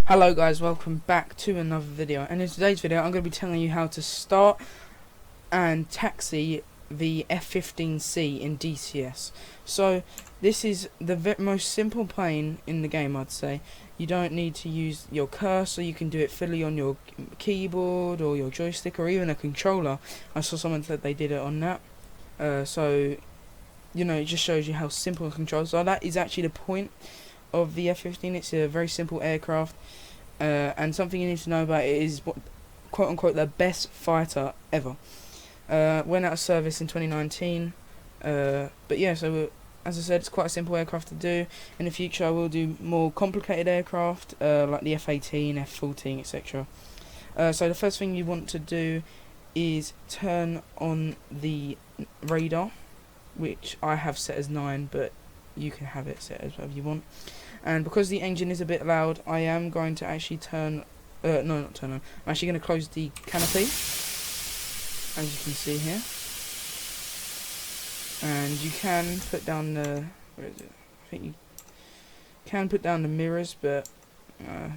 Hello guys, welcome back to another video, and in today's video I'm going to be telling you how to start and taxi the F-15C in DCS. So this is the most simple plane in the game, I'd say. You don't need to use your cursor, you can do it fully on your keyboard or your joystick or even a controller. I saw someone said they did it on that. So you know, it just shows you how simple a control. So that is actually the point of the F-15. It's a very simple aircraft, and something you need to know about it is what, quote unquote, the best fighter ever. Went out of service in 2019, but yeah, so as I said, it's quite a simple aircraft to do. In the future I will do more complicated aircraft, like the F-18, F-14, etc. So the first thing you want to do is turn on the radar, which I have set as 9, but you can have it set as whatever you want. And because the engine is a bit loud, I am going to actually turn, not turn on, I'm actually going to close the canopy, as you can see here. And you can put down the, where is it? I think you can put down the mirrors, but I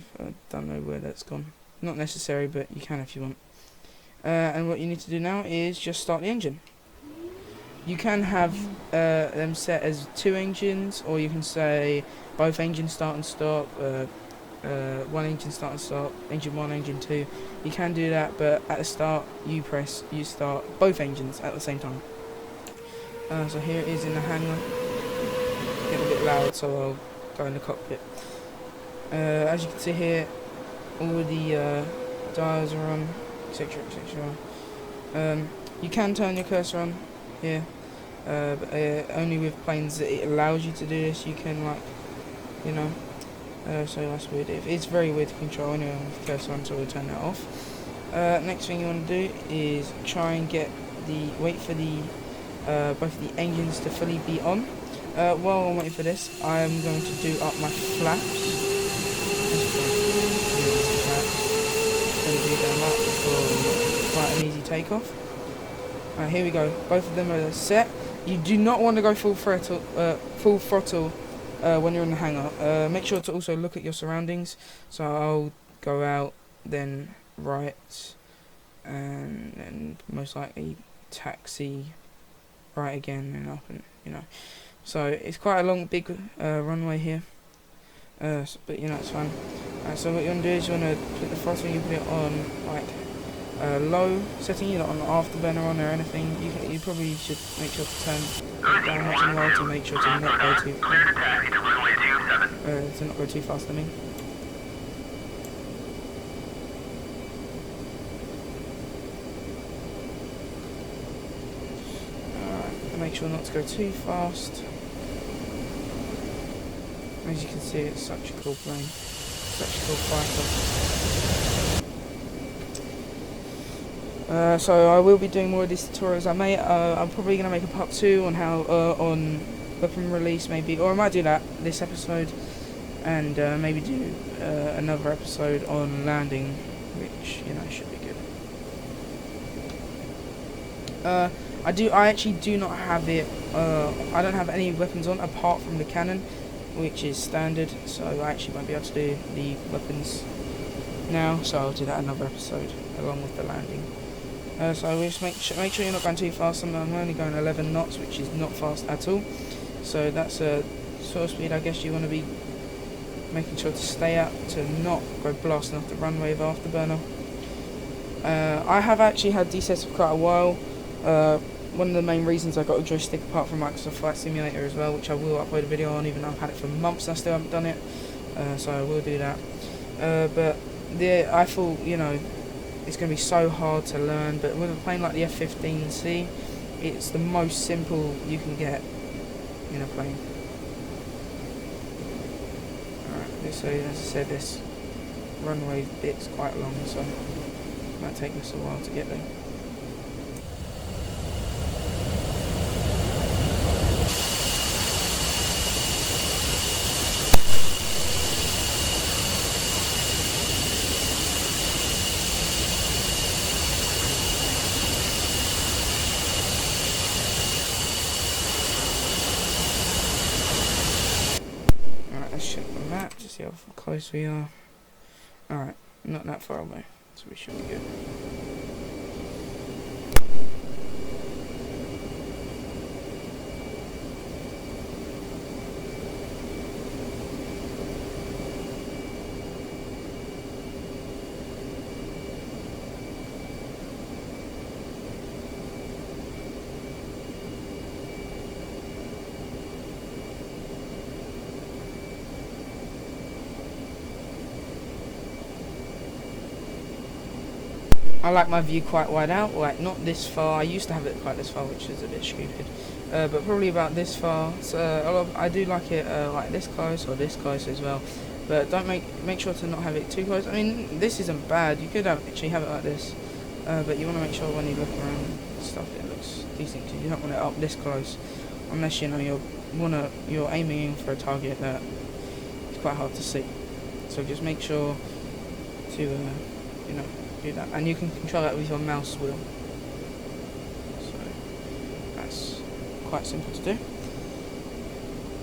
don't know where that's gone. Not necessary, but you can if you want. And what you need to do now is just start the engine. You can have them set as 2 engines, or you can say both engines start and stop, one engine start and stop, engine 1, engine 2. You can do that, but at the start you start both engines at the same time. So here it is in the hangar. Getting a bit loud, so I'll go in the cockpit. As you can see here, all the dials are on, etc, etc. You can turn your cursor on here, but only with planes that it allows you to do this. You can, like, you know, so that's weird. It's very weird to control anyway with the cursor on, so we'll turn that off. Next thing you want to do is try and get wait for the both of the engines to fully be on. While I'm waiting for this, I'm going to do up my flaps. Going to do them up for quite an easy takeoff. Here we go. Both of them are set. You do not want to go full throttle when you're in the hangar. Make sure to also look at your surroundings. So I'll go out, then right, and then most likely taxi, right again, and up, and you know. So it's quite a long, big runway here. But you know, it's fun. So what you want to do is you want to put the throttle, you put it on like low setting, you know, on the afterburner on or anything. You probably should make sure to turn it down much and low to make sure to not go too fast. I mean. Alright, make sure not to go too fast. As you can see, it's such a cool plane, such a cool fighter. So I will be doing more of these tutorials. I'm probably going to make a part 2 on how on weapon release, maybe, or I might do that this episode, and maybe do another episode on landing, which, you know, should be good. I actually do not have it. I don't have any weapons on apart from the cannon, which is standard. So I actually won't be able to do the weapons now. So I'll do that another episode along with the landing. So we just make sure you're not going too fast. I'm only going 11 knots, which is not fast at all. So that's a sort of speed I guess you want to be making sure to stay at, to not go blasting off the runway with afterburner. I have actually had DCS for quite a while. One of the main reasons I got a joystick, apart from Microsoft Flight Simulator as well, which I will upload a video on, even though I've had it for months and I still haven't done it. So I will do that. But I thought, you know, it's going to be so hard to learn, but with a plane like the F-15C, it's the most simple you can get in a plane. Alright, so as I said, this runway bit's quite long, so it might take us a while to get there. Let's check the map to see how close we are. Alright, not that far away, so we should be good. I like my view quite wide out, like not this far. I used to have it quite this far, which is a bit stupid, but probably about this far. So I do like it like this close or this close as well, but don't make sure to not have it too close. I mean, this isn't bad. You could actually have it like this, but you want to make sure when you look around and stuff it looks decent. Cause you don't want it up this close, unless you know you're aiming for a target that is quite hard to see. So just make sure to you know, do that, and you can control that with your mouse wheel, so that's quite simple to do.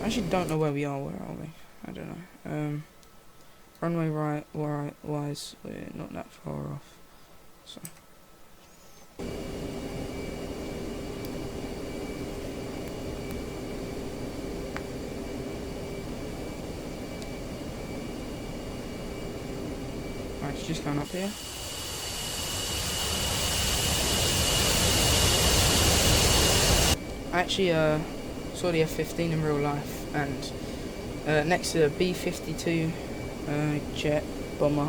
I actually don't know where we are. Where are we? I don't know. Runway right wise, we're not that far off, so right, it's just going up here. I actually saw the F-15 in real life, and next to a B-52 jet bomber,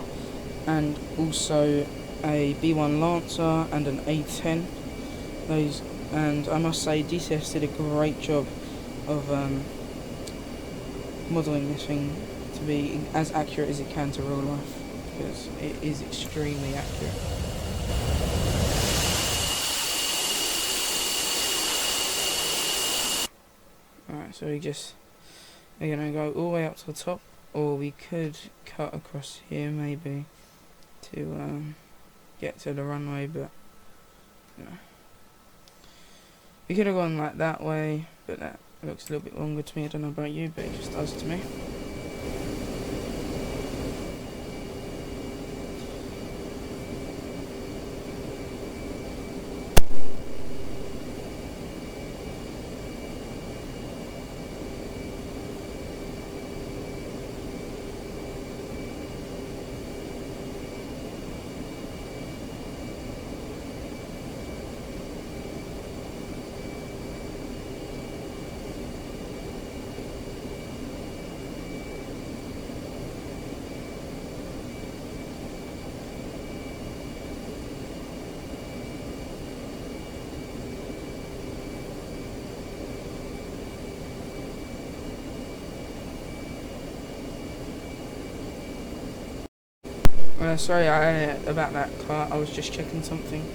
and also a B-1 Lancer and an A-10. And I must say DCS did a great job of modelling this thing to be as accurate as it can to real life, because it is extremely accurate. Alright, so we're gonna go all the way up to the top, or we could cut across here maybe to get to the runway, but you know, we could have gone like that way, but that looks a little bit longer to me. I don't know about you, but it just does to me. Sorry about that car, I was just checking something.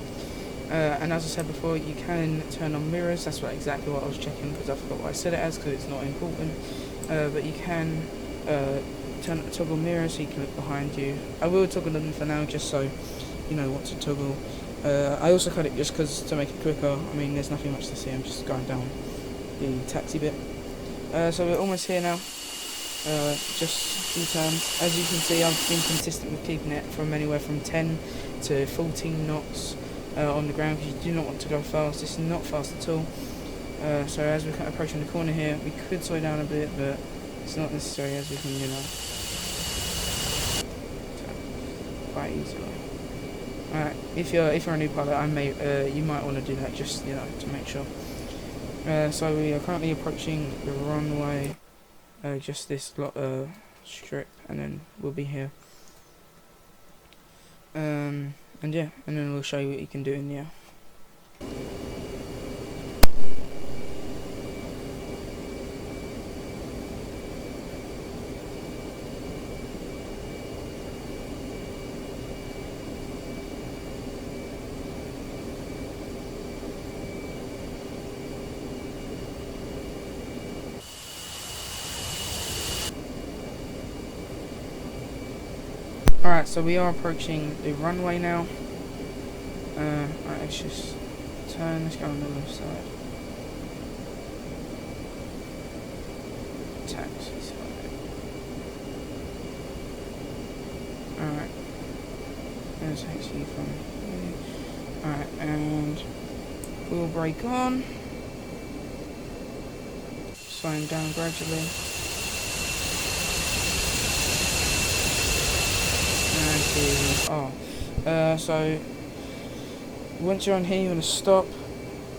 And as I said before, you can turn on mirrors. That's exactly what I was checking, because I forgot what I said it as, because it's not important. But you can toggle mirrors so you can look behind you. I will toggle them for now, just so you know what to toggle. I also cut it just because to make it quicker. I mean, there's nothing much to see. I'm just going down the taxi bit. So we're almost here now. Just U-turns. As you can see, I've been consistent with keeping it from anywhere from 10 to 14 knots on the ground, because you do not want to go fast. This is not fast at all. So as we're approaching the corner here, we could slow down a bit, but it's not necessary, as we can, you know, so, quite easily. Alright, if you're a new pilot, you might want to do that, just, you know, to make sure. So we are currently approaching the runway. Just this strip, and then we'll be here. And yeah, and then we'll show you what you can do in the air. Alright, so we are approaching the runway now. Alright, let's just turn, let's go on the left side. Taxi side. Alright. gonna taxi from here. Alright, and wheel brake on. Slowing down gradually. And here we are. So once you're on here, you're gonna stop,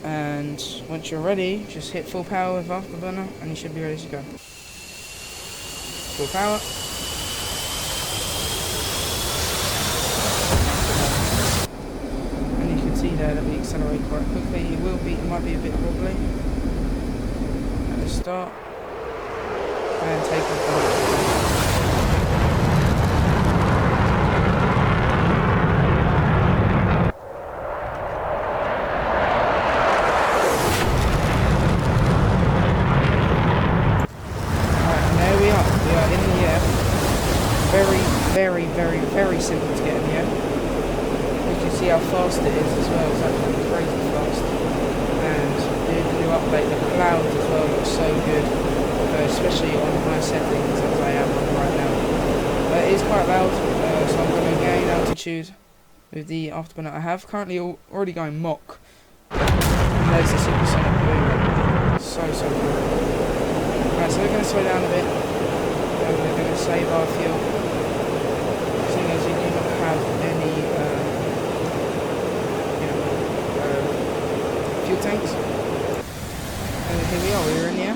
and once you're ready, just hit full power with afterburner, and you should be ready to go. Full power. And you can see there that we accelerate quite quickly. It might be a bit wobbly at the start, and take off. Very simple to get in the air. You can see how fast it is as well. It's actually crazy fast. And the new update, the clouds as well look so good, especially on high settings as I am on right now. It is quite loud, so I'm going to gain altitude with the afterburner I have. Currently already going Mach. And there's the supersonic boom. So good. Right, so we're going to slow down a bit. And we're going to save our fuel. As you do not have any fuel tanks. And here we are, we're in the air.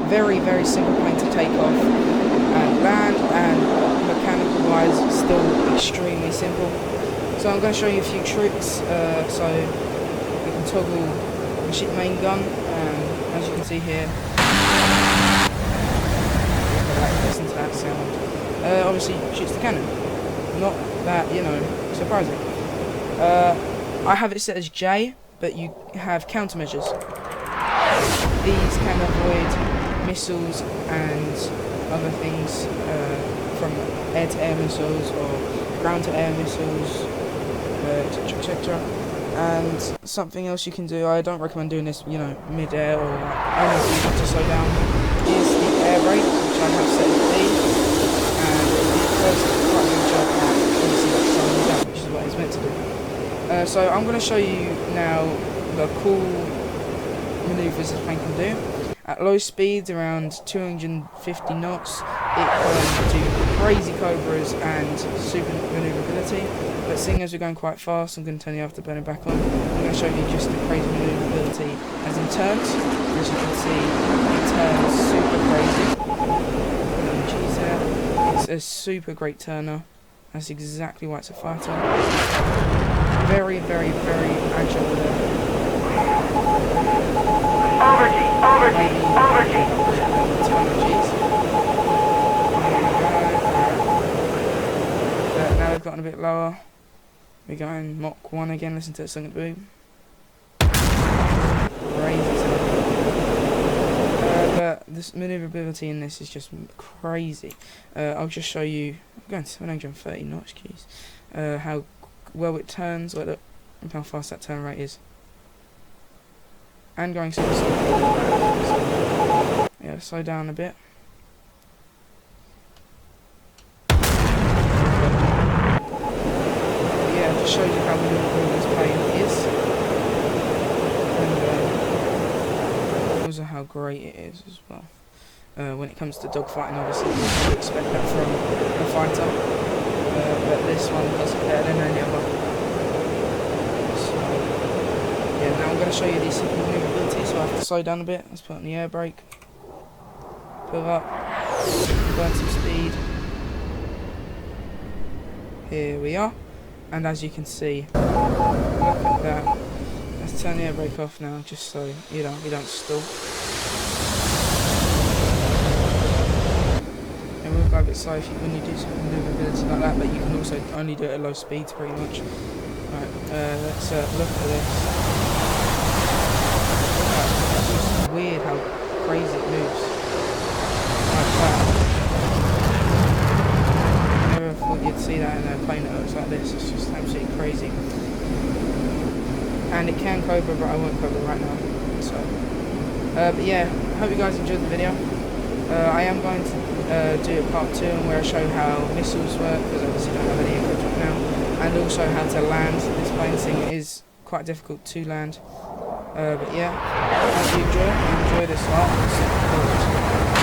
Very simple plane to take off and land, and mechanical wise still extremely simple. So I'm going to show you a few tricks. So we can toggle the ship main gun, and as you can see here, listen to that sound. Obviously shoots the cannon. Not that, surprising. I have it set as J, but you have countermeasures. These can avoid missiles and other things from air-to-air missiles or ground-to-air missiles, etc. And something else you can do, I don't recommend doing this, mid-air or only if you have to slow down, is the air brake, which I have set as D. And it does quite a good job at obviously slowing down, which is what it's meant to do. So I'm going to show you now the cool manoeuvres this plane can do. At low speeds, around 250 knots, it can do crazy cobras and super manoeuvrability. But seeing as we're going quite fast, I'm going to turn the afterburner back on. I'm going to show you just the crazy manoeuvrability as in turns. As you can see, it turns super crazy. It's a super great turner. That's exactly why it's a fighter. Very agile with it. Overgy. Now we've gotten a bit lower. We're going Mach 1 again. Listen to the second boom. Crazy. But this maneuverability in this is just crazy. I'll just show you. I'm going 730 knots, jeez. How well it turns, and how fast that turn rate is. And going super slow. Yeah, slow down a bit. Yeah, it just shows you how maneuverable this plane is. And also how great it is as well. When it comes to dogfighting, obviously you expect that from a fighter, but this one does it better than any other. So, yeah, now I'm going to show you the simple manoeuvrability, so I have to slow down a bit. Let's put on the air brake, pull up, burn some speed. Here we are, and as you can see, look at that. Let's turn the air brake off now, just so you don't stall. And we'll go a bit slow when you do some manoeuvrability like that, but you can also only do it at low speeds pretty much. Right, let's look at this. It's just weird how crazy it moves. Like that. I never thought you'd see that in a plane that looks like this. It's just absolutely crazy. And it can cobra, but I won't cobra right now. So, but yeah, I hope you guys enjoyed the video. I am going to do a part 2 where I show how missiles work, because obviously I don't have any equipment now. and also how to land. This plane thing is quite difficult to land. But yeah, I hope you enjoy this lot.